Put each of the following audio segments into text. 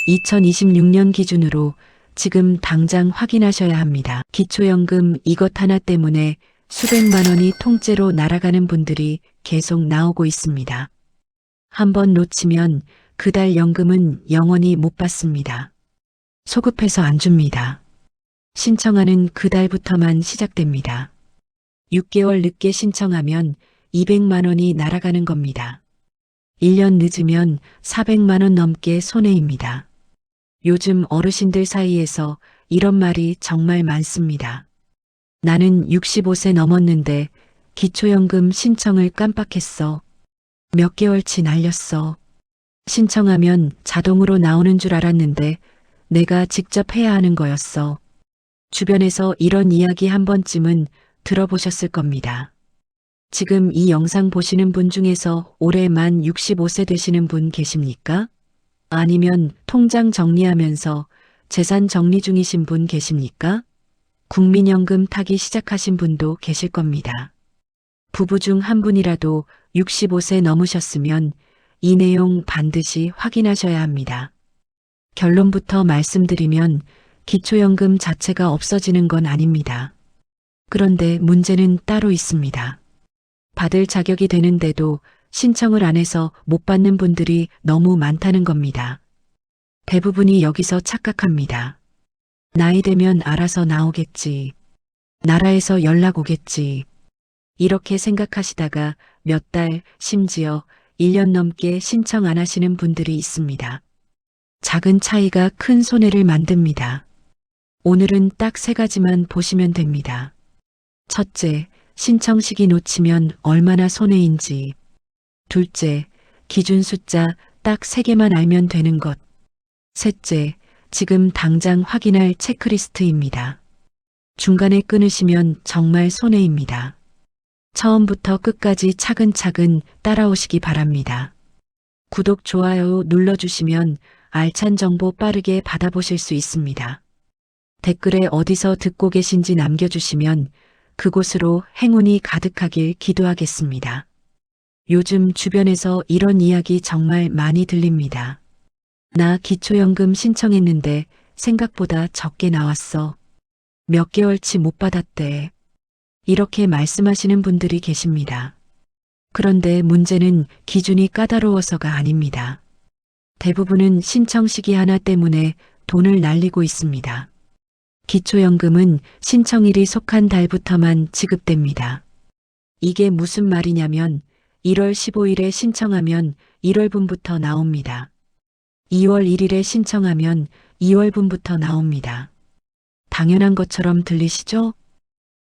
2026년 기준으로 지금 당장 확인하셔야 합니다. 기초연금 이것 하나 때문에 수백만 원이 통째로 날아가는 분들이 계속 나오고 있습니다. 한번 놓치면 그달 연금은 영원히 못 받습니다. 소급해서 안 줍니다. 신청하는 그달부터만 시작됩니다. 6개월 늦게 신청하면 200만 원이 날아가는 겁니다. 1년 늦으면 400만 원 넘게 손해입니다. 요즘 어르신들 사이에서 이런 말이 정말 많습니다. 나는 65세 넘었는데 기초연금 신청을 깜빡했어. 몇 개월치 날렸어. 신청하면 자동으로 나오는 줄 알았는데 내가 직접 해야 하는 거였어. 주변에서 이런 이야기 한 번쯤은 들어보셨을 겁니다. 지금 이 영상 보시는 분 중에서 올해 만 65세 되시는 분 계십니까? 아니면 통장 정리하면서 재산 정리 중이신 분 계십니까? 국민연금 타기 시작하신 분도 계실 겁니다. 부부 중 한 분이라도 65세 넘으셨으면 이 내용 반드시 확인하셔야 합니다. 결론부터 말씀드리면 기초연금 자체가 없어지는 건 아닙니다. 그런데 문제는 따로 있습니다. 받을 자격이 되는데도 신청을 안 해서 못 받는 분들이 너무 많다는 겁니다. 대부분이 여기서 착각합니다. 나이 되면 알아서 나오겠지. 나라에서 연락 오겠지. 이렇게 생각하시다가 몇 달, 심지어 1년 넘게 신청 안 하시는 분들이 있습니다. 작은 차이가 큰 손해를 만듭니다. 오늘은 딱 3가지만 보시면 됩니다. 첫째, 신청 시기 놓치면 얼마나 손해인지. 둘째, 기준 숫자 딱 3개만 알면 되는 것. 셋째, 지금 당장 확인할 체크리스트입니다. 중간에 끊으시면 정말 손해입니다. 처음부터 끝까지 차근차근 따라오시기 바랍니다. 구독, 좋아요 눌러주시면 알찬 정보 빠르게 받아보실 수 있습니다. 댓글에 어디서 듣고 계신지 남겨주시면 그곳으로 행운이 가득하길 기도하겠습니다. 요즘 주변에서 이런 이야기 정말 많이 들립니다. 나 기초연금 신청했는데 생각보다 적게 나왔어. 몇 개월치 못 받았대. 이렇게 말씀하시는 분들이 계십니다. 그런데 문제는 기준이 까다로워서가 아닙니다. 대부분은 신청 시기 하나 때문에 돈을 날리고 있습니다. 기초연금은 신청일이 속한 달부터만 지급됩니다. 이게 무슨 말이냐면 1월 15일에 신청하면 1월분부터 나옵니다. 2월 1일에 신청하면 2월분부터 나옵니다. 당연한 것처럼 들리시죠?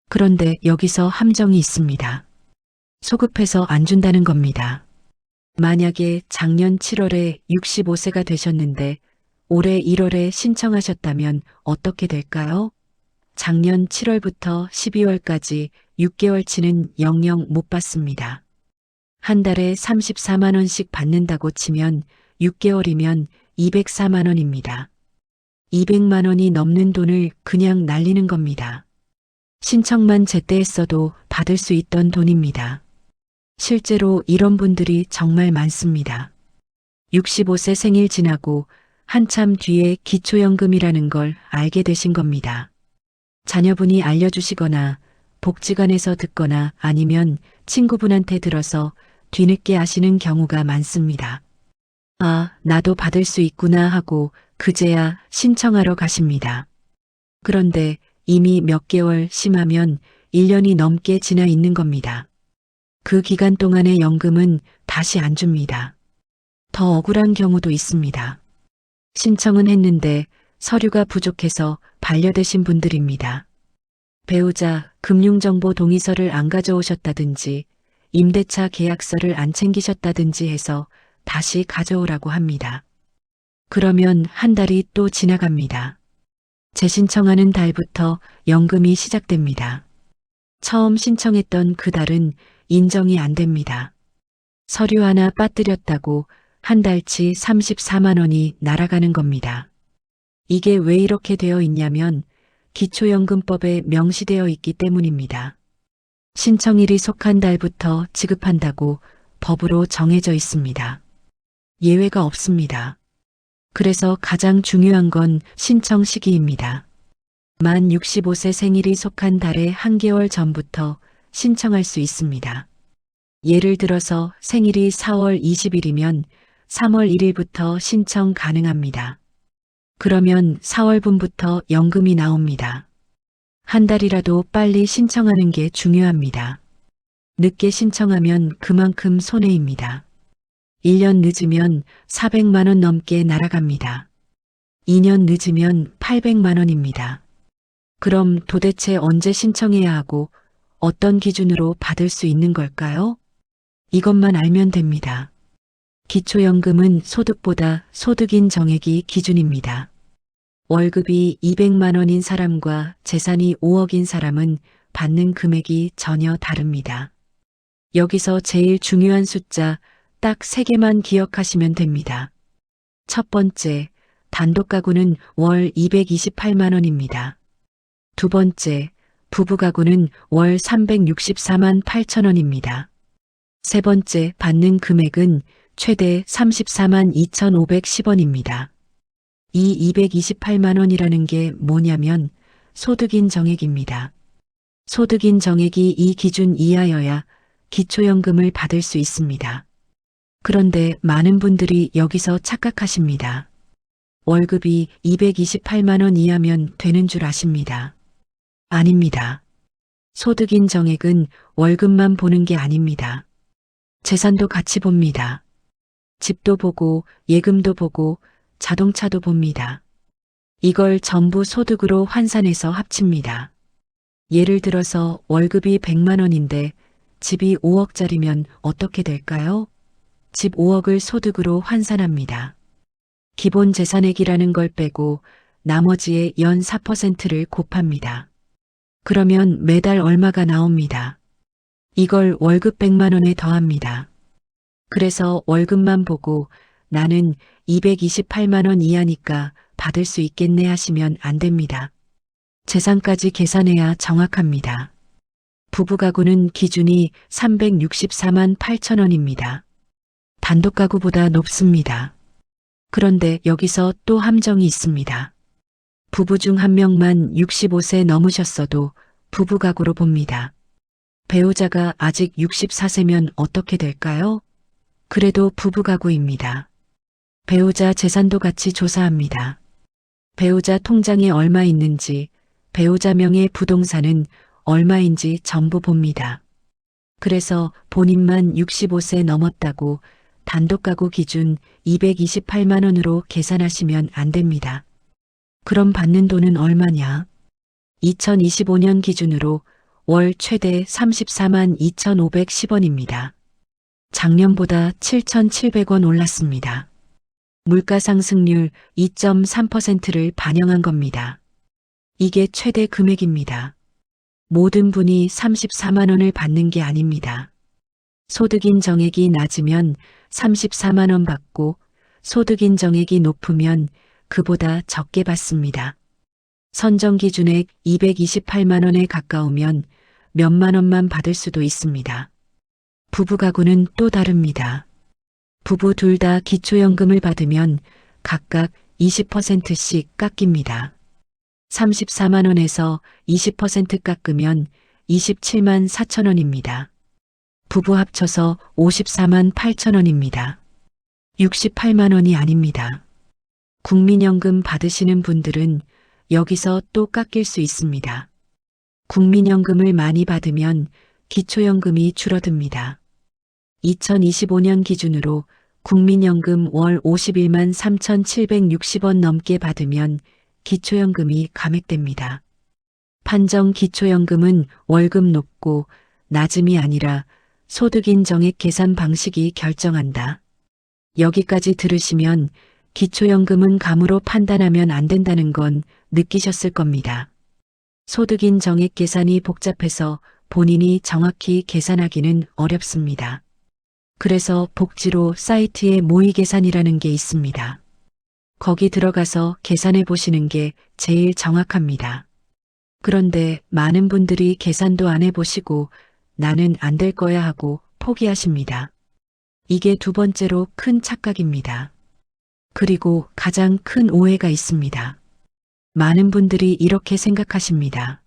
그런데 여기서 함정이 있습니다. 소급해서 안 준다는 겁니다. 만약에 작년 7월에 65세가 되셨는데 올해 1월에 신청하셨다면 어떻게 될까요? 작년 7월부터 12월까지 6개월치는 영영 못 받습니다. 한 달에 34만 원씩 받는다고 치면 6개월이면 204만 원입니다. 200만 원이 넘는 돈을 그냥 날리는 겁니다. 신청만 제때 했어도 받을 수 있던 돈입니다. 실제로 이런 분들이 정말 많습니다. 65세 생일 지나고 한참 뒤에 기초연금이라는 걸 알게 되신 겁니다. 자녀분이 알려주시거나 복지관에서 듣거나 아니면 친구분한테 들어서 뒤늦게 아시는 경우가 많습니다. 아, 나도 받을 수 있구나 하고 그제야 신청하러 가십니다. 그런데 이미 몇 개월, 심하면 1년이 넘게 지나 있는 겁니다. 그 기간 동안의 연금은 다시 안 줍니다. 더 억울한 경우도 있습니다. 신청은 했는데 서류가 부족해서 반려되신 분들입니다. 배우자, 금융정보 동의서를 안 가져오셨다든지 임대차 계약서를 안 챙기셨다든지 해서 다시 가져오라고 합니다. 그러면 한 달이 또 지나갑니다. 재신청하는 달부터 연금이 시작됩니다. 처음 신청했던 그 달은 인정이 안 됩니다. 서류 하나 빠뜨렸다고 한 달치 34만 원이 날아가는 겁니다. 이게 왜 이렇게 되어 있냐면 기초연금법에 명시되어 있기 때문입니다. 신청일이 속한 달부터 지급한다고 법으로 정해져 있습니다. 예외가 없습니다. 그래서 가장 중요한 건 신청 시기입니다. 만 65세 생일이 속한 달의 한 개월 전부터 신청할 수 있습니다. 예를 들어서 생일이 4월 20일이면 3월 1일부터 신청 가능합니다. 그러면 4월분부터 연금이 나옵니다. 한 달이라도 빨리 신청하는 게 중요합니다. 늦게 신청하면 그만큼 손해입니다. 1년 늦으면 400만 원 넘게 날아갑니다. 2년 늦으면 800만 원입니다. 그럼 도대체 언제 신청해야 하고 어떤 기준으로 받을 수 있는 걸까요? 이것만 알면 됩니다. 기초연금은 소득보다 소득인 정액이 기준입니다. 월급이 200만 원인 사람과 재산이 5억인 사람은 받는 금액이 전혀 다릅니다. 여기서 제일 중요한 숫자 딱 3개만 기억하시면 됩니다. 첫 번째, 단독가구는 월 228만 원입니다. 두 번째, 부부가구는 월 364만 8천 원입니다. 세 번째, 받는 금액은 최대 34만 2,510원입니다. 이 228만 원이라는 게 뭐냐면 소득인 정액입니다. 소득인 정액이 이 기준 이하여야 기초연금을 받을 수 있습니다. 그런데 많은 분들이 여기서 착각하십니다. 월급이 228만 원 이하면 되는 줄 아십니다. 아닙니다. 소득인 정액은 월급만 보는 게 아닙니다. 재산도 같이 봅니다. 집도 보고 예금도 보고 자동차도 봅니다. 이걸 전부 소득으로 환산해서 합칩니다. 예를 들어서 월급이 100만 원인데 집이 5억짜리면 어떻게 될까요? 집 5억을 소득으로 환산합니다. 기본 재산액이라는 걸 빼고 나머지의 연 4%를 곱합니다. 그러면 매달 얼마가 나옵니다. 이걸 월급 100만 원에 더합니다. 그래서 월급만 보고 나는 228만 원 이하니까 받을 수 있겠네 하시면 안 됩니다. 재산까지 계산해야 정확합니다. 부부가구는 기준이 364만 8천 원입니다. 단독가구보다 높습니다. 그런데 여기서 또 함정이 있습니다. 부부 중 한 명만 65세 넘으셨어도 부부가구로 봅니다. 배우자가 아직 64세면 어떻게 될까요? 그래도 부부가구입니다. 배우자 재산도 같이 조사합니다. 배우자 통장에 얼마 있는지, 배우자 명의 부동산은 얼마인지 전부 봅니다. 그래서 본인만 65세 넘었다고 단독가구 기준 228만 원으로 계산하시면 안 됩니다. 그럼 받는 돈은 얼마냐? 2025년 기준으로 월 최대 34만 2,510원입니다. 작년보다 7,700원 올랐습니다. 물가 상승률 2.3%를 반영한 겁니다. 이게 최대 금액입니다. 모든 분이 34만 원을 받는 게 아닙니다. 소득인 정액이 낮으면 34만 원 받고 소득인 정액이 높으면 그보다 적게 받습니다. 선정 기준액 228만 원에 가까우면 몇만 원만 받을 수도 있습니다. 부부가구는 또 다릅니다. 부부 둘 다 기초연금을 받으면 각각 20%씩 깎입니다. 34만 원에서 20% 깎으면 27만 4천 원입니다. 부부 합쳐서 54만 8천 원입니다. 68만 원이 아닙니다. 국민연금 받으시는 분들은 여기서 또 깎일 수 있습니다. 국민연금을 많이 받으면 기초연금이 줄어듭니다. 2025년 기준으로 국민연금 월 51만 3,760원 넘게 받으면 기초연금이 감액됩니다. 판정 기초연금은 월급 높고 낮음이 아니라 소득인 정액 계산 방식이 결정한다. 여기까지 들으시면 기초연금은 감으로 판단하면 안 된다는 건 느끼셨을 겁니다. 소득인 정액 계산이 복잡해서 본인이 정확히 계산하기는 어렵습니다. 그래서 복지로 사이트에 모의계산이라는 게 있습니다. 거기 들어가서 계산해 보시는 게 제일 정확합니다. 그런데 많은 분들이 계산도 안 해보시고 나는 안 될 거야 하고 포기하십니다. 이게 두 번째로 큰 착각입니다. 그리고 가장 큰 오해가 있습니다. 많은 분들이 이렇게 생각하십니다.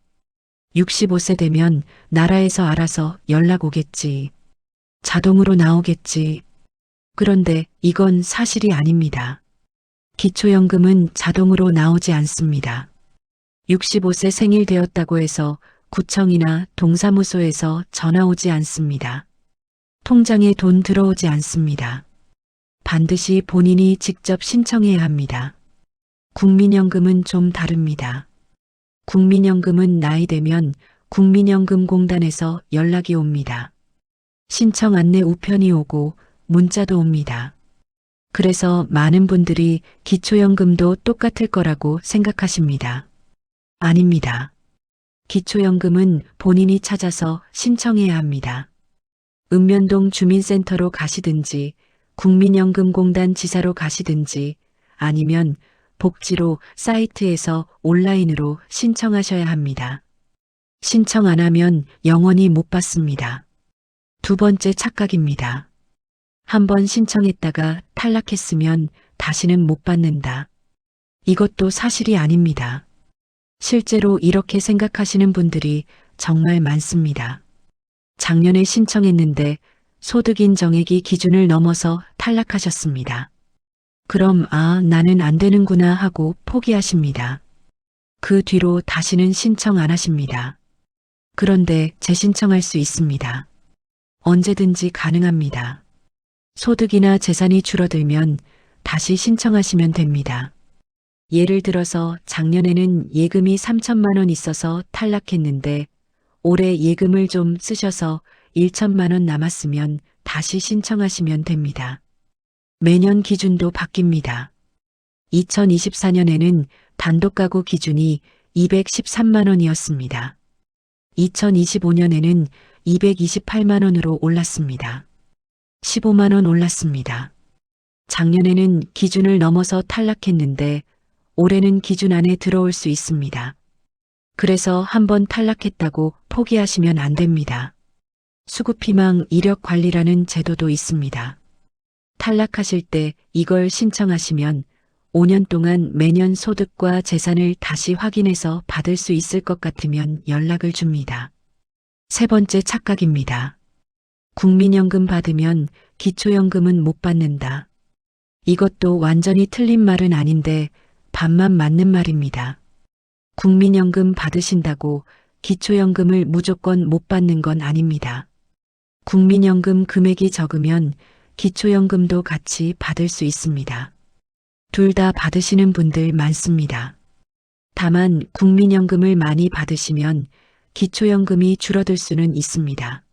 65세 되면 나라에서 알아서 연락 오겠지. 자동으로 나오겠지. 그런데 이건 사실이 아닙니다. 기초연금은 자동으로 나오지 않습니다. 65세 생일 되었다고 해서 구청이나 동사무소에서 전화 오지 않습니다. 통장에 돈 들어오지 않습니다. 반드시 본인이 직접 신청해야 합니다. 국민연금은 좀 다릅니다. 국민연금은 나이 되면 국민연금공단에서 연락이 옵니다. 신청 안내 우편이 오고 문자도 옵니다. 그래서 많은 분들이 기초연금도 똑같을 거라고 생각하십니다. 아닙니다. 기초연금은 본인이 찾아서 신청해야 합니다. 읍면동 주민센터로 가시든지 국민연금공단 지사로 가시든지 아니면 복지로 사이트에서 온라인으로 신청하셔야 합니다. 신청 안 하면 영원히 못 받습니다. 두 번째 착각입니다. 한 번 신청했다가 탈락했으면 다시는 못 받는다. 이것도 사실이 아닙니다. 실제로 이렇게 생각하시는 분들이 정말 많습니다. 작년에 신청했는데 소득 인정액이 기준을 넘어서 탈락하셨습니다. 그럼 나는 안 되는구나 하고 포기하십니다. 그 뒤로 다시는 신청 안 하십니다. 그런데 재신청할 수 있습니다. 언제든지 가능합니다. 소득이나 재산이 줄어들면 다시 신청하시면 됩니다. 예를 들어서 작년에는 예금이 3천만 원 있어서 탈락했는데 올해 예금을 좀 쓰셔서 1천만 원 남았으면 다시 신청하시면 됩니다. 매년 기준도 바뀝니다. 2024년에는 단독가구 기준이 213만 원이었습니다. 2025년에는 228만 원으로 올랐습니다. 15만 원 올랐습니다. 작년에는 기준을 넘어서 탈락했는데 올해는 기준 안에 들어올 수 있습니다. 그래서 한번 탈락했다고 포기하시면 안 됩니다. 수급희망 이력관리라는 제도도 있습니다. 탈락하실 때 이걸 신청하시면 5년 동안 매년 소득과 재산을 다시 확인해서 받을 수 있을 것 같으면 연락을 줍니다. 세 번째 착각입니다. 국민연금 받으면 기초연금은 못 받는다. 이것도 완전히 틀린 말은 아닌데 반만 맞는 말입니다. 국민연금 받으신다고 기초연금을 무조건 못 받는 건 아닙니다. 국민연금 금액이 적으면 기초연금도 같이 받을 수 있습니다. 둘 다 받으시는 분들 많습니다. 다만 국민연금을 많이 받으시면 기초연금이 줄어들 수는 있습니다.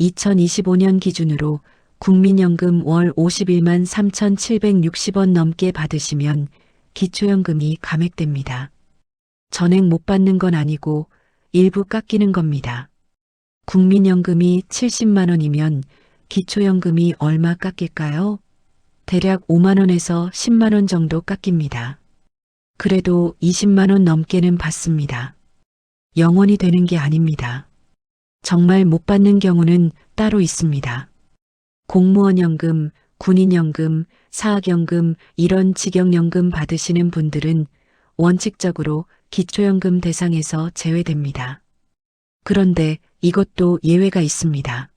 2025년 기준으로 국민연금 월 51만 3,760원 넘게 받으시면 기초연금이 감액됩니다. 전액 못 받는 건 아니고 일부 깎이는 겁니다. 국민연금이 70만 원이면 기초연금이 얼마 깎일까요? 대략 5만 원에서 10만 원 정도 깎입니다. 그래도 20만 원 넘게는 받습니다. 영원히 되는 게 아닙니다. 정말 못 받는 경우는 따로 있습니다. 공무원연금, 군인연금, 사학연금 이런 직영연금 받으시는 분들은 원칙적으로 기초연금 대상에서 제외됩니다. 그런데 이것도 예외가 있습니다.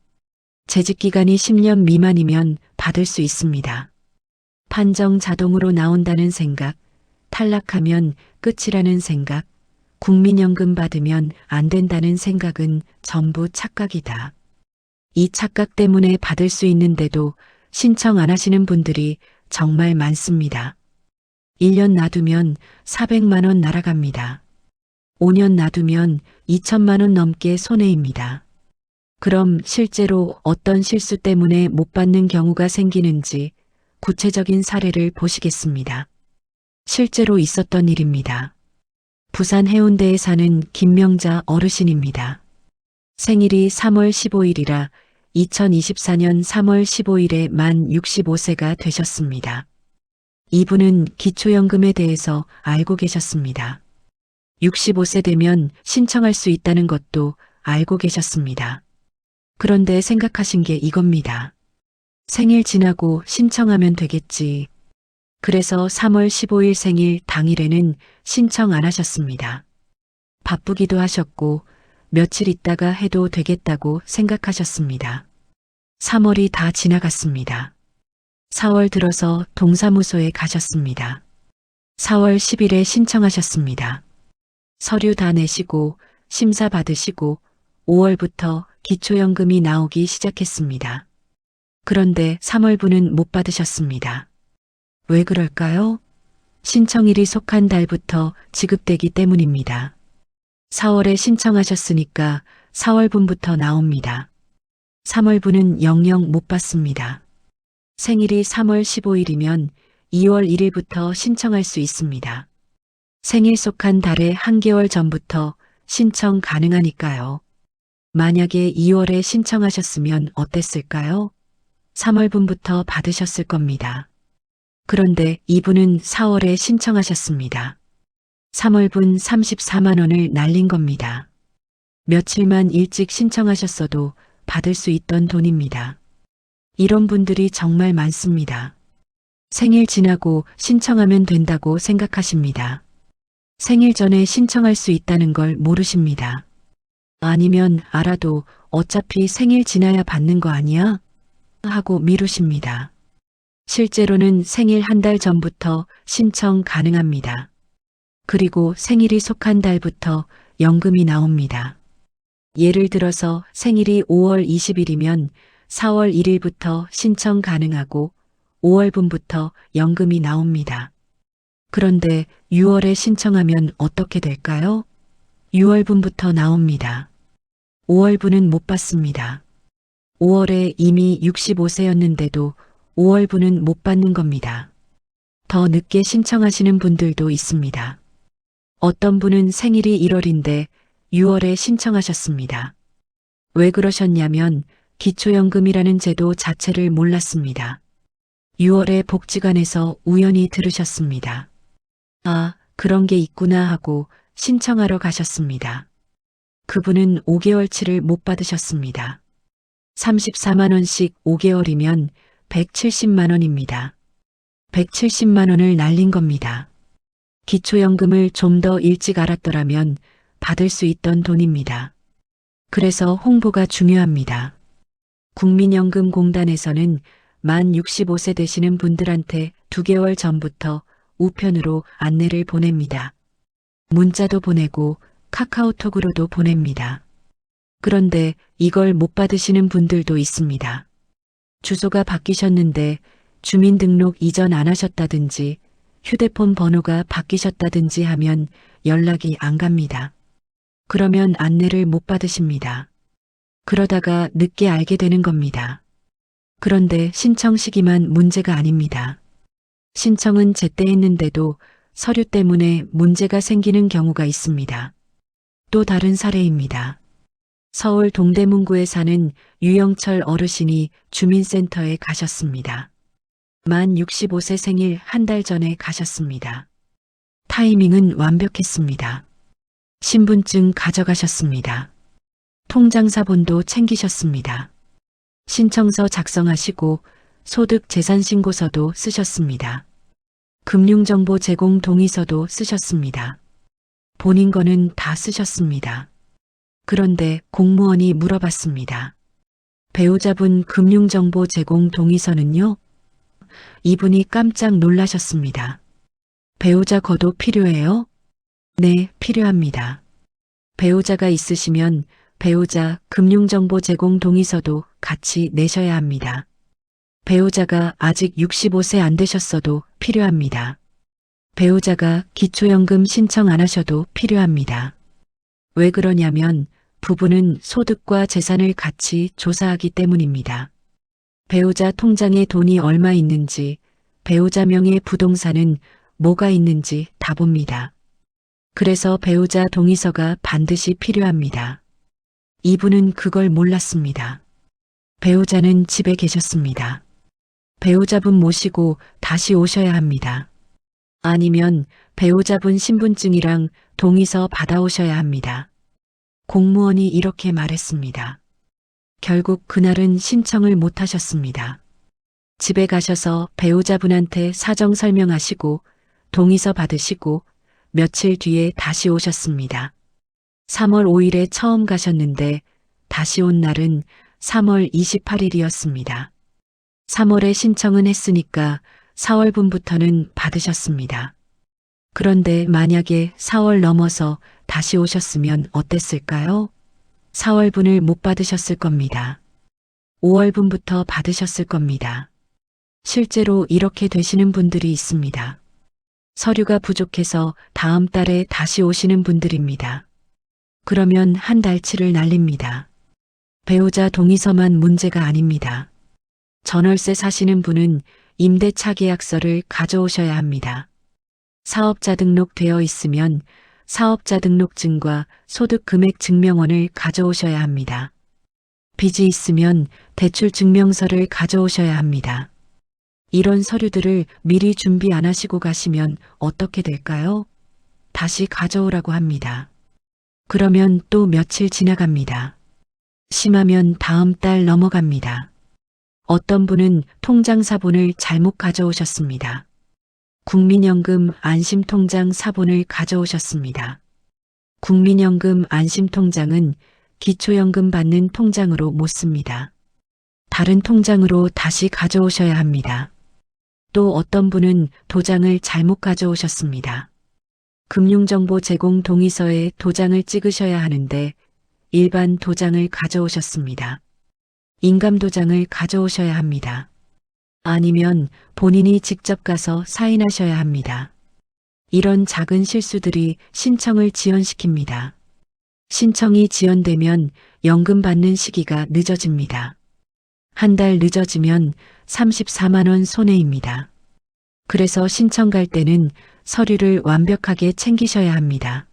재직기간이 10년 미만이면 받을 수 있습니다. 판정 자동으로 나온다는 생각, 탈락하면 끝이라는 생각, 국민연금 받으면 안 된다는 생각은 전부 착각이다. 이 착각 때문에 받을 수 있는데도 신청 안 하시는 분들이 정말 많습니다. 1년 놔두면 400만 원 날아갑니다. 5년 놔두면 2천만 원 넘게 손해입니다. 그럼 실제로 어떤 실수 때문에 못 받는 경우가 생기는지 구체적인 사례를 보시겠습니다. 실제로 있었던 일입니다. 부산 해운대에 사는 김명자 어르신입니다. 생일이 3월 15일이라 2024년 3월 15일에 만 65세가 되셨습니다. 이분은 기초연금에 대해서 알고 계셨습니다. 65세 되면 신청할 수 있다는 것도 알고 계셨습니다. 그런데 생각하신 게 이겁니다. 생일 지나고 신청하면 되겠지. 그래서 3월 15일 생일 당일에는 신청 안 하셨습니다. 바쁘기도 하셨고 며칠 있다가 해도 되겠다고 생각하셨습니다. 3월이 다 지나갔습니다. 4월 들어서 동사무소에 가셨습니다. 4월 10일에 신청하셨습니다. 서류 다 내시고 심사 받으시고 5월부터 기초연금이 나오기 시작했습니다. 그런데 3월분은 못 받으셨습니다. 왜 그럴까요? 신청일이 속한 달부터 지급되기 때문입니다. 4월에 신청하셨으니까 4월분부터 나옵니다. 3월분은 영영 못 받습니다. 생일이 3월 15일이면 2월 1일부터 신청할 수 있습니다. 생일 속한 달의 한 개월 전부터 신청 가능하니까요. 만약에 2월에 신청하셨으면 어땠을까요? 3월분부터 받으셨을 겁니다. 그런데 이분은 4월에 신청하셨습니다. 3월분 34만 원을 날린 겁니다. 며칠만 일찍 신청하셨어도 받을 수 있던 돈입니다. 이런 분들이 정말 많습니다. 생일 지나고 신청하면 된다고 생각하십니다. 생일 전에 신청할 수 있다는 걸 모르십니다. 아니면 알아도 어차피 생일 지나야 받는 거 아니야? 하고 미루십니다. 실제로는 생일 한 달 전부터 신청 가능합니다. 그리고 생일이 속한 달부터 연금이 나옵니다. 예를 들어서 생일이 5월 20일이면 4월 1일부터 신청 가능하고 5월분부터 연금이 나옵니다. 그런데 6월에 신청하면 어떻게 될까요? 6월분부터 나옵니다. 5월분은 못 받습니다. 5월에 이미 65세였는데도 5월분은 못 받는 겁니다. 더 늦게 신청하시는 분들도 있습니다. 어떤 분은 생일이 1월인데 6월에 신청하셨습니다. 왜 그러셨냐면 기초연금이라는 제도 자체를 몰랐습니다. 6월에 복지관에서 우연히 들으셨습니다. 아, 그런 게 있구나 하고 신청하러 가셨습니다. 그분은 5개월치를 못 받으셨습니다. 34만 원씩 5개월이면 170만 원입니다. 170만 원을 날린 겁니다. 기초연금을 좀 더 일찍 알았더라면 받을 수 있던 돈입니다. 그래서 홍보가 중요합니다. 국민연금공단에서는 만 65세 되시는 분들한테 2개월 전부터 우편으로 안내를 보냅니다. 문자도 보내고 카카오톡으로도 보냅니다. 그런데 이걸 못 받으시는 분들도 있습니다. 주소가 바뀌셨는데 주민등록 이전 안 하셨다든지 휴대폰 번호가 바뀌셨다든지 하면 연락이 안 갑니다. 그러면 안내를 못 받으십니다. 그러다가 늦게 알게 되는 겁니다. 그런데 신청 시기만 문제가 아닙니다. 신청은 제때 했는데도 서류 때문에 문제가 생기는 경우가 있습니다. 또 다른 사례입니다. 서울 동대문구에 사는 유영철 어르신이 주민센터에 가셨습니다. 만 65세 생일 한 달 전에 가셨습니다. 타이밍은 완벽했습니다. 신분증 가져가셨습니다. 통장사본도 챙기셨습니다. 신청서 작성하시고 소득재산신고서도 쓰셨습니다. 금융정보 제공 동의서도 쓰셨습니다. 본인 거는 다 쓰셨습니다. 그런데 공무원이 물어봤습니다. 배우자분 금융정보 제공 동의서는요? 이분이 깜짝 놀라셨습니다. 배우자 거도 필요해요? 네, 필요합니다. 배우자가 있으시면 배우자 금융정보 제공 동의서도 같이 내셔야 합니다. 배우자가 아직 65세 안 되셨어도 필요합니다. 배우자가 기초연금 신청 안 하셔도 필요합니다. 왜 그러냐면 부부는 소득과 재산을 같이 조사하기 때문입니다. 배우자 통장에 돈이 얼마 있는지, 배우자 명의 부동산은 뭐가 있는지 다 봅니다. 그래서 배우자 동의서가 반드시 필요합니다. 이분은 그걸 몰랐습니다. 배우자는 집에 계셨습니다. 배우자분 모시고 다시 오셔야 합니다. 아니면 배우자분 신분증이랑 동의서 받아오셔야 합니다. 공무원이 이렇게 말했습니다. 결국 그날은 신청을 못 하셨습니다. 집에 가셔서 배우자분한테 사정 설명하시고 동의서 받으시고 며칠 뒤에 다시 오셨습니다. 3월 5일에 처음 가셨는데 다시 온 날은 3월 28일이었습니다. 3월에 신청은 했으니까 4월분부터는 받으셨습니다. 그런데 만약에 4월 넘어서 다시 오셨으면 어땠을까요? 4월분을 못 받으셨을 겁니다. 5월분부터 받으셨을 겁니다. 실제로 이렇게 되시는 분들이 있습니다. 서류가 부족해서 다음 달에 다시 오시는 분들입니다. 그러면 한 달치를 날립니다. 배우자 동의서만 문제가 아닙니다. 전월세 사시는 분은 임대차 계약서를 가져오셔야 합니다. 사업자 등록되어 있으면 사업자 등록증과 소득금액 증명원을 가져오셔야 합니다. 빚이 있으면 대출 증명서를 가져오셔야 합니다. 이런 서류들을 미리 준비 안 하시고 가시면 어떻게 될까요? 다시 가져오라고 합니다. 그러면 또 며칠 지나갑니다. 심하면 다음 달 넘어갑니다. 어떤 분은 통장 사본을 잘못 가져오셨습니다. 국민연금 안심통장 사본을 가져오셨습니다. 국민연금 안심통장은 기초연금 받는 통장으로 못 씁니다. 다른 통장으로 다시 가져오셔야 합니다. 또 어떤 분은 도장을 잘못 가져오셨습니다. 금융정보 제공 동의서에 도장을 찍으셔야 하는데 일반 도장을 가져오셨습니다. 인감도장을 가져오셔야 합니다. 아니면 본인이 직접 가서 사인하셔야 합니다. 이런 작은 실수들이 신청을 지연시킵니다. 신청이 지연되면 연금 받는 시기가 늦어집니다. 한 달 늦어지면 34만 원 손해입니다. 그래서 신청 갈 때는 서류를 완벽하게 챙기셔야 합니다.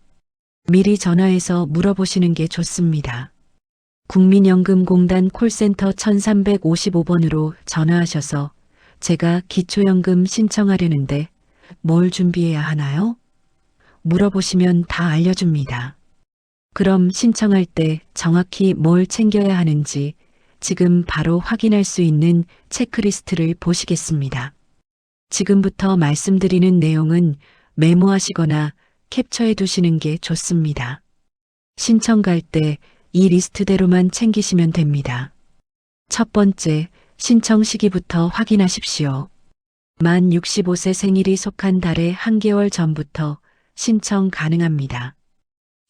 미리 전화해서 물어보시는 게 좋습니다. 국민연금공단 콜센터 1355번으로 전화하셔서 제가 기초연금 신청하려는데 뭘 준비해야 하나요? 물어보시면 다 알려줍니다. 그럼 신청할 때 정확히 뭘 챙겨야 하는지 지금 바로 확인할 수 있는 체크리스트를 보시겠습니다. 지금부터 말씀드리는 내용은 메모하시거나 캡처해 두시는 게 좋습니다. 신청 갈 때 이 리스트대로만 챙기시면 됩니다. 첫 번째, 신청 시기부터 확인하십시오. 만 65세 생일이 속한 달의 한 개월 전부터 신청 가능합니다.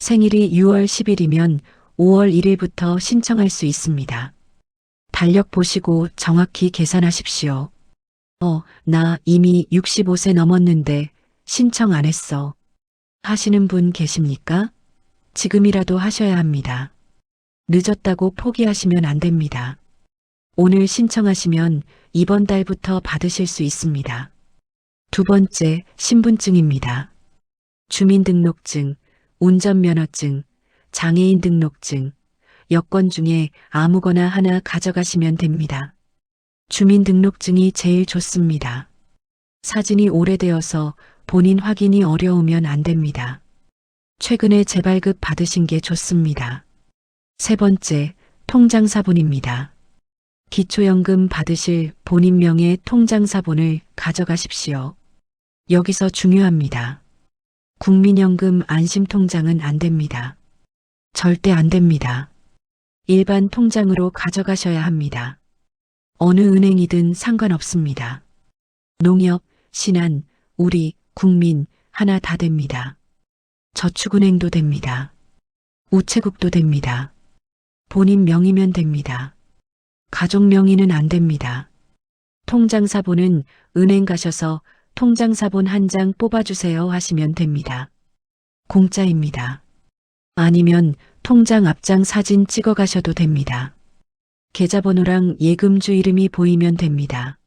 생일이 6월 10일이면 5월 1일부터 신청할 수 있습니다. 달력 보시고 정확히 계산하십시오. 나 이미 65세 넘었는데 신청 안 했어. 하시는 분 계십니까? 지금이라도 하셔야 합니다. 늦었다고 포기하시면 안 됩니다. 오늘 신청하시면 이번 달부터 받으실 수 있습니다. 두 번째, 신분증입니다. 주민등록증, 운전면허증, 장애인 등록증, 여권 중에 아무거나 하나 가져가시면 됩니다. 주민등록증이 제일 좋습니다. 사진이 오래되어서 본인 확인이 어려우면 안 됩니다. 최근에 재발급 받으신 게 좋습니다. 세 번째, 통장사본입니다. 기초연금 받으실 본인 명의 통장사본을 가져가십시오. 여기서 중요합니다. 국민연금 안심통장은 안 됩니다. 절대 안 됩니다. 일반 통장으로 가져가셔야 합니다. 어느 은행이든 상관없습니다. 농협, 신한, 우리, 국민 하나 다 됩니다. 저축은행도 됩니다. 우체국도 됩니다. 본인 명의면 됩니다. 가족 명의는 안 됩니다. 통장사본은 은행 가셔서 통장사본 한 장 뽑아주세요 하시면 됩니다. 공짜입니다. 아니면 통장 앞장 사진 찍어 가셔도 됩니다. 계좌번호랑 예금주 이름이 보이면 됩니다.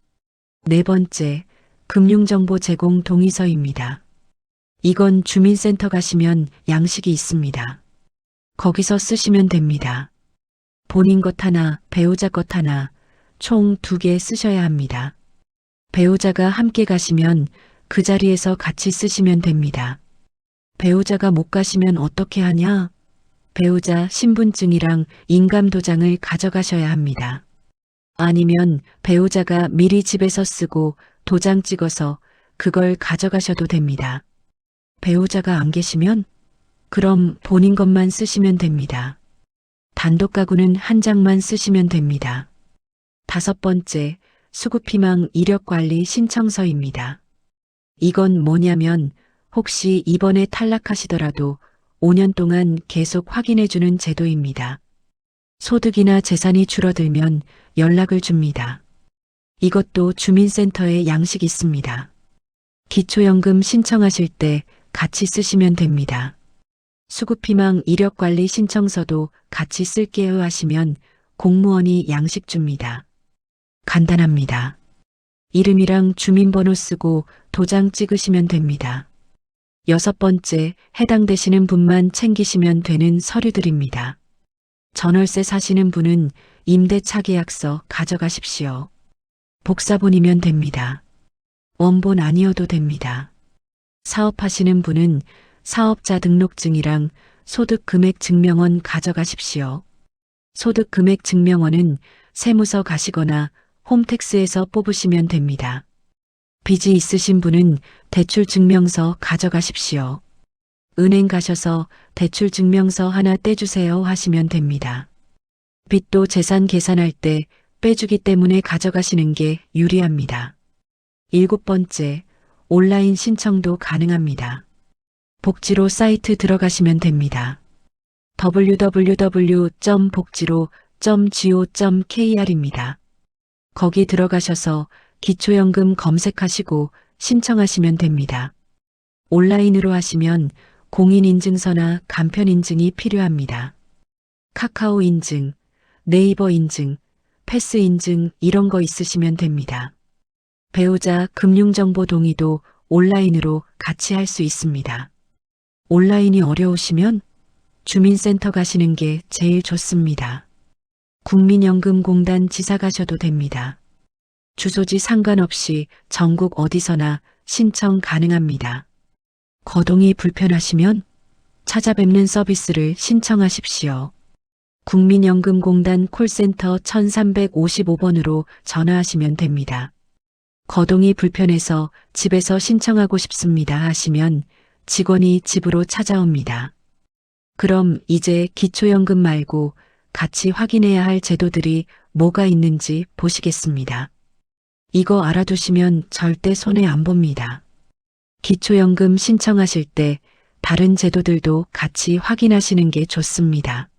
네 번째, 금융정보 제공 동의서입니다. 이건 주민센터 가시면 양식이 있습니다. 거기서 쓰시면 됩니다. 본인 것 하나, 배우자 것 하나, 총 2개 쓰셔야 합니다. 배우자가 함께 가시면 그 자리에서 같이 쓰시면 됩니다. 배우자가 못 가시면 어떻게 하냐? 배우자 신분증이랑 인감도장을 가져가셔야 합니다. 아니면 배우자가 미리 집에서 쓰고 도장 찍어서 그걸 가져가셔도 됩니다. 배우자가 안 계시면 그럼 본인 것만 쓰시면 됩니다. 단독 가구는 한 장만 쓰시면 됩니다. 5번째, 수급희망 이력관리 신청서입니다. 이건 뭐냐면 혹시 이번에 탈락하시더라도 5년 동안 계속 확인해주는 제도입니다. 소득이나 재산이 줄어들면 연락을 줍니다. 이것도 주민센터에 양식 있습니다. 기초연금 신청하실 때 같이 쓰시면 됩니다. 수급희망 이력관리 신청서도 같이 쓸게요 하시면 공무원이 양식 줍니다. 간단합니다. 이름이랑 주민번호 쓰고 도장 찍으시면 됩니다. 6번째, 해당되시는 분만 챙기시면 되는 서류들입니다. 전월세 사시는 분은 임대차 계약서 가져가십시오. 복사본이면 됩니다. 원본 아니어도 됩니다. 사업하시는 분은 사업자 등록증이랑 소득금액증명원 가져가십시오. 소득금액증명원은 세무서 가시거나 홈택스에서 뽑으시면 됩니다. 빚이 있으신 분은 대출증명서 가져가십시오. 은행 가셔서 대출증명서 하나 떼주세요 하시면 됩니다. 빚도 재산 계산할 때 빼주기 때문에 가져가시는 게 유리합니다. 7번째, 온라인 신청도 가능합니다. 복지로 사이트 들어가시면 됩니다. www.복지로.go.kr입니다. 거기 들어가셔서 기초연금 검색하시고 신청하시면 됩니다. 온라인으로 하시면 공인인증서나 간편인증이 필요합니다. 카카오 인증, 네이버 인증, 패스 인증 이런 거 있으시면 됩니다. 배우자 금융정보 동의도 온라인으로 같이 할 수 있습니다. 온라인이 어려우시면 주민센터 가시는 게 제일 좋습니다. 국민연금공단 지사 가셔도 됩니다. 주소지 상관없이 전국 어디서나 신청 가능합니다. 거동이 불편하시면 찾아뵙는 서비스를 신청하십시오. 국민연금공단 콜센터 1355번으로 전화하시면 됩니다. 거동이 불편해서 집에서 신청하고 싶습니다 하시면 직원이 집으로 찾아옵니다. 그럼 이제 기초연금 말고 같이 확인해야 할 제도들이 뭐가 있는지 보시겠습니다. 이거 알아두시면 절대 손해 안 봅니다. 기초연금 신청하실 때 다른 제도들도 같이 확인하시는 게 좋습니다.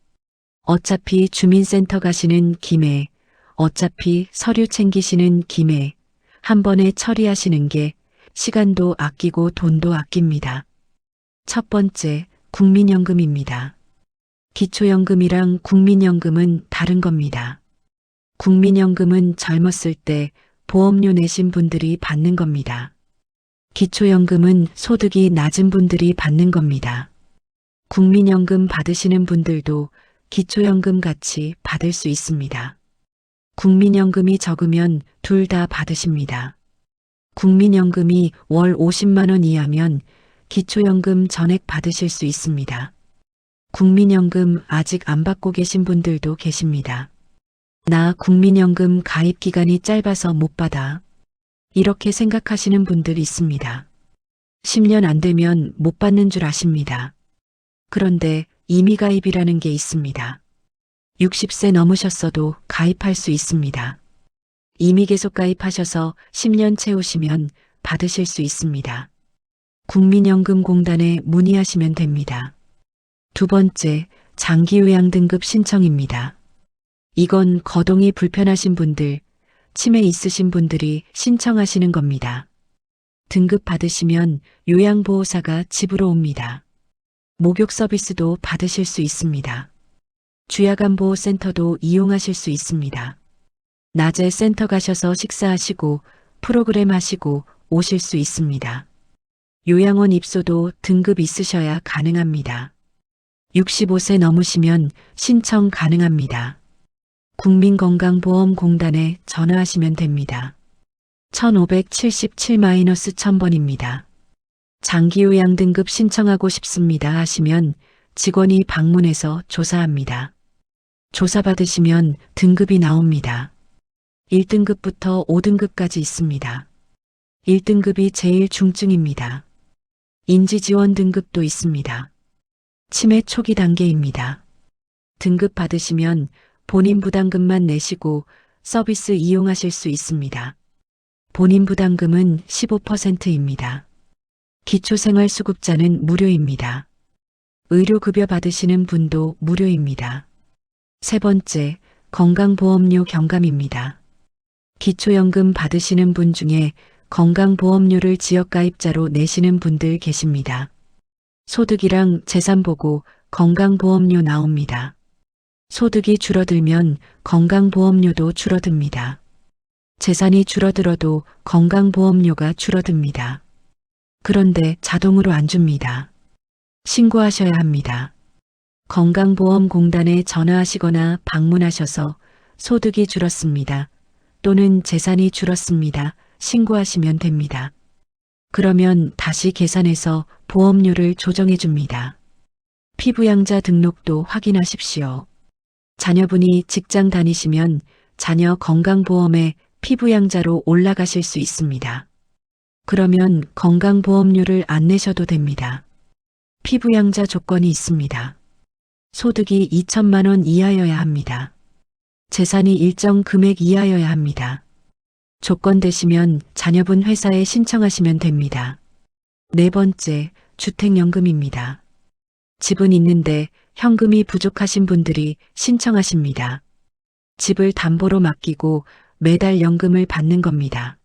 어차피 주민센터 가시는 김에, 어차피 서류 챙기시는 김에 한 번에 처리하시는 게 시간도 아끼고 돈도 아낍니다. 첫 번째, 국민연금입니다. 기초연금이랑 국민연금은 다른 겁니다. 국민연금은 젊었을 때 보험료 내신 분들이 받는 겁니다. 기초연금은 소득이 낮은 분들이 받는 겁니다. 국민연금 받으시는 분들도 기초연금 같이 받을 수 있습니다. 국민연금이 적으면 둘 다 받으십니다. 국민연금이 월 50만 원 이하면 기초연금 전액 받으실 수 있습니다. 국민연금 아직 안 받고 계신 분들도 계십니다. 나 국민연금 가입 기간이 짧아서 못 받아. 이렇게 생각하시는 분들 있습니다. 10년 안 되면 못 받는 줄 아십니다. 그런데 임의 가입이라는 게 있습니다. 60세 넘으셨어도 가입할 수 있습니다. 임의 계속 가입하셔서 10년 채우시면 받으실 수 있습니다. 국민연금공단에 문의하시면 됩니다. 두 번째, 장기요양 등급 신청입니다. 이건 거동이 불편하신 분들, 치매 있으신 분들이 신청하시는 겁니다. 등급 받으시면 요양보호사가 집으로 옵니다. 목욕 서비스도 받으실 수 있습니다. 주야간보호센터도 이용하실 수 있습니다. 낮에 센터 가셔서 식사하시고 프로그램 하시고 오실 수 있습니다. 요양원 입소도 등급 있으셔야 가능합니다. 65세 넘으시면 신청 가능합니다. 국민건강보험공단에 전화하시면 됩니다. 1577-1000번입니다. 장기요양 등급 신청하고 싶습니다 하시면 직원이 방문해서 조사합니다. 조사 받으시면 등급이 나옵니다. 1등급부터 5등급까지 있습니다. 1등급이 제일 중증입니다. 인지지원 등급도 있습니다. 치매 초기 단계입니다. 등급 받으시면 본인 부담금만 내시고 서비스 이용하실 수 있습니다. 본인 부담금은 15%입니다. 기초생활수급자는 무료입니다. 의료급여 받으시는 분도 무료입니다. 세 번째, 건강보험료 경감입니다. 기초연금 받으시는 분 중에 건강보험료를 지역가입자로 내시는 분들 계십니다. 소득이랑 재산 보고 건강보험료 나옵니다. 소득이 줄어들면 건강보험료도 줄어듭니다. 재산이 줄어들어도 건강보험료가 줄어듭니다. 그런데 자동으로 안 줍니다. 신고하셔야 합니다. 건강보험공단에 전화하시거나 방문하셔서 소득이 줄었습니다. 또는 재산이 줄었습니다. 신고하시면 됩니다. 그러면 다시 계산해서 보험료를 조정해 줍니다. 피부양자 등록도 확인하십시오. 자녀분이 직장 다니시면 자녀 건강보험에 피부양자로 올라가실 수 있습니다. 그러면 건강보험료를 안 내셔도 됩니다. 피부양자 조건이 있습니다. 소득이 2천만 원 이하여야 합니다. 재산이 일정 금액 이하여야 합니다. 조건 되시면 자녀분 회사에 신청하시면 됩니다. 네 번째, 주택연금입니다. 집은 있는데 현금이 부족하신 분들이 신청하십니다. 집을 담보로 맡기고 매달 연금을 받는 겁니다.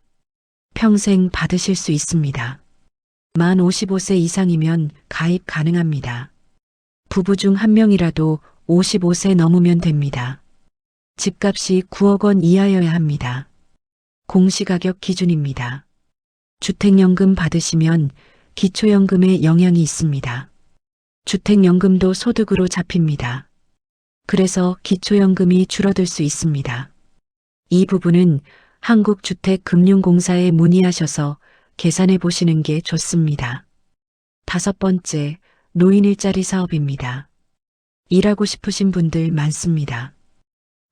평생 받으실 수 있습니다. 만 55세 이상이면 가입 가능합니다. 부부 중 한 명이라도 55세 넘으면 됩니다. 집값이 9억 원 이하여야 합니다. 공시가격 기준입니다. 주택연금 받으시면 기초연금에 영향이 있습니다. 주택연금도 소득으로 잡힙니다. 그래서 기초연금이 줄어들 수 있습니다. 이 부분은 한국주택금융공사에 문의하셔서 계산해 보시는 게 좋습니다. 다섯 번째, 노인 일자리 사업입니다. 일하고 싶으신 분들 많습니다.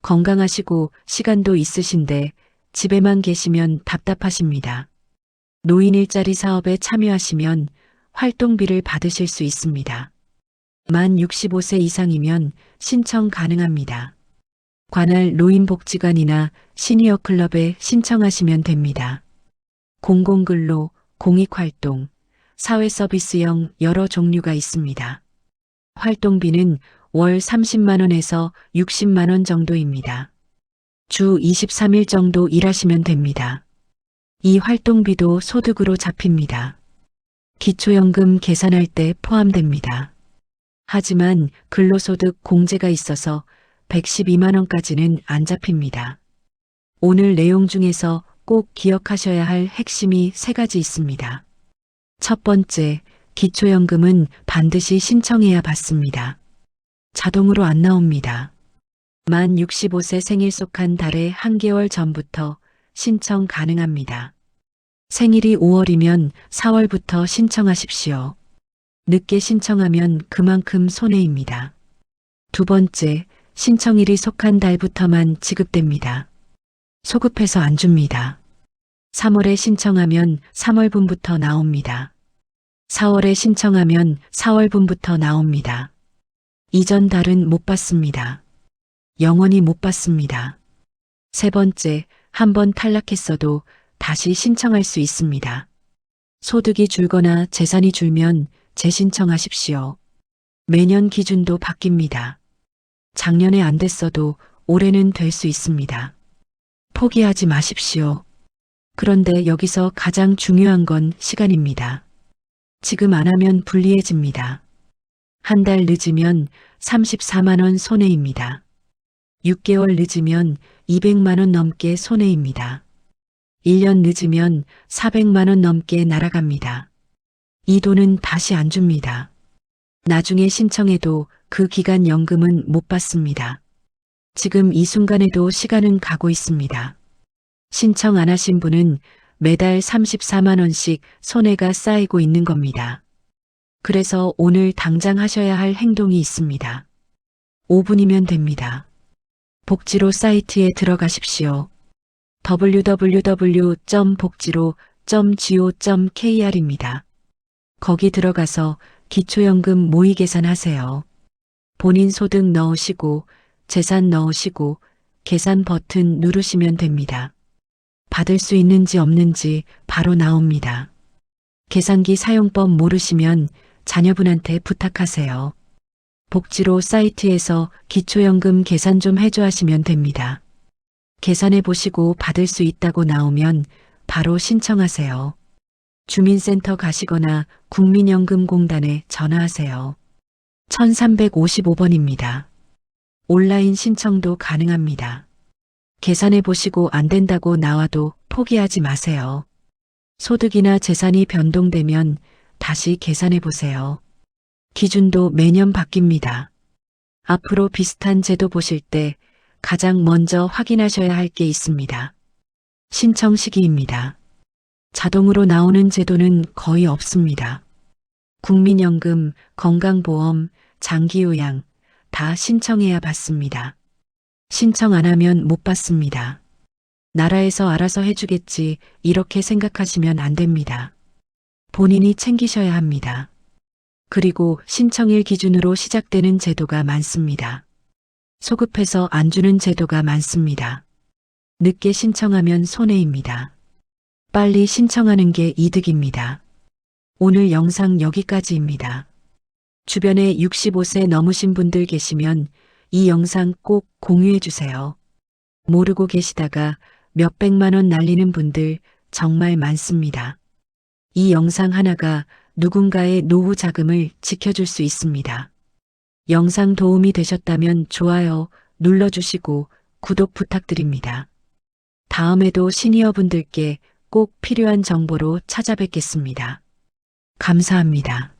건강하시고 시간도 있으신데 집에만 계시면 답답하십니다. 노인 일자리 사업에 참여하시면 활동비를 받으실 수 있습니다. 만 65세 이상이면 신청 가능합니다. 관할 노인복지관이나 시니어 클럽에 신청하시면 됩니다. 공공근로, 공익활동, 사회서비스형 여러 종류가 있습니다. 활동비는 월 30만 원에서 60만 원 정도입니다. 주 23일 정도 일하시면 됩니다. 이 활동비도 소득으로 잡힙니다. 기초연금 계산할 때 포함됩니다. 하지만 근로소득 공제가 있어서 112만 원까지는 안 잡힙니다. 오늘 내용 중에서 꼭 기억하셔야 할 핵심이 세 가지 있습니다. 첫 번째, 기초연금은 반드시 신청해야 받습니다. 자동으로 안 나옵니다. 만 65세 생일 속한 달에 한 개월 전부터 신청 가능합니다. 생일이 5월이면 4월부터 신청하십시오. 늦게 신청하면 그만큼 손해입니다. 두 번째, 신청일이 속한 달부터만 지급됩니다. 소급해서 안 줍니다. 3월에 신청하면 3월분부터 나옵니다. 4월에 신청하면 4월분부터 나옵니다. 이전 달은 못 받습니다. 영원히 못 받습니다. 세 번째, 한번 탈락했어도 다시 신청할 수 있습니다. 소득이 줄거나 재산이 줄면 재신청하십시오. 매년 기준도 바뀝니다. 작년에 안 됐어도 올해는 될 수 있습니다. 포기하지 마십시오. 그런데 여기서 가장 중요한 건 시간입니다. 지금 안 하면 불리해집니다. 한 달 늦으면 34만 원 손해입니다. 6개월 늦으면 200만 원 넘게 손해입니다. 1년 늦으면 400만 원 넘게 날아갑니다. 이 돈은 다시 안 줍니다. 나중에 신청해도 그 기간 연금은 못 받습니다. 지금 이 순간에도 시간은 가고 있습니다. 신청 안 하신 분은 매달 34만 원씩 손해가 쌓이고 있는 겁니다. 그래서 오늘 당장 하셔야 할 행동이 있습니다. 5분이면 됩니다. 복지로 사이트에 들어가십시오. www.복지로.go.kr입니다. 거기 들어가서 기초연금 모의 계산하세요. 본인 소득 넣으시고 재산 넣으시고 계산 버튼 누르시면 됩니다. 받을 수 있는지 없는지 바로 나옵니다. 계산기 사용법 모르시면 자녀분한테 부탁하세요. 복지로 사이트에서 기초연금 계산 좀 해줘 하시면 됩니다. 계산해 보시고 받을 수 있다고 나오면 바로 신청하세요. 주민센터 가시거나 국민연금공단에 전화하세요. 1355번입니다. 온라인 신청도 가능합니다. 계산해 보시고 안 된다고 나와도 포기하지 마세요. 소득이나 재산이 변동되면 다시 계산해 보세요. 기준도 매년 바뀝니다. 앞으로 비슷한 제도 보실 때 가장 먼저 확인하셔야 할 게 있습니다. 신청 시기입니다. 자동으로 나오는 제도는 거의 없습니다. 국민연금, 건강보험, 장기요양 다 신청해야 받습니다. 신청 안 하면 못 받습니다. 나라에서 알아서 해주겠지 이렇게 생각하시면 안 됩니다. 본인이 챙기셔야 합니다. 그리고 신청일 기준으로 시작되는 제도가 많습니다. 소급해서 안 주는 제도가 많습니다. 늦게 신청하면 손해입니다. 빨리 신청하는 게 이득입니다. 오늘 영상 여기까지입니다. 주변에 65세 넘으신 분들 계시면 이 영상 꼭 공유해 주세요. 모르고 계시다가 몇백만 원 날리는 분들 정말 많습니다. 이 영상 하나가 누군가의 노후 자금을 지켜줄 수 있습니다. 영상 도움이 되셨다면 좋아요 눌러주시고 구독 부탁드립니다. 다음에도 시니어 분들께 꼭 필요한 정보로 찾아뵙겠습니다. 감사합니다.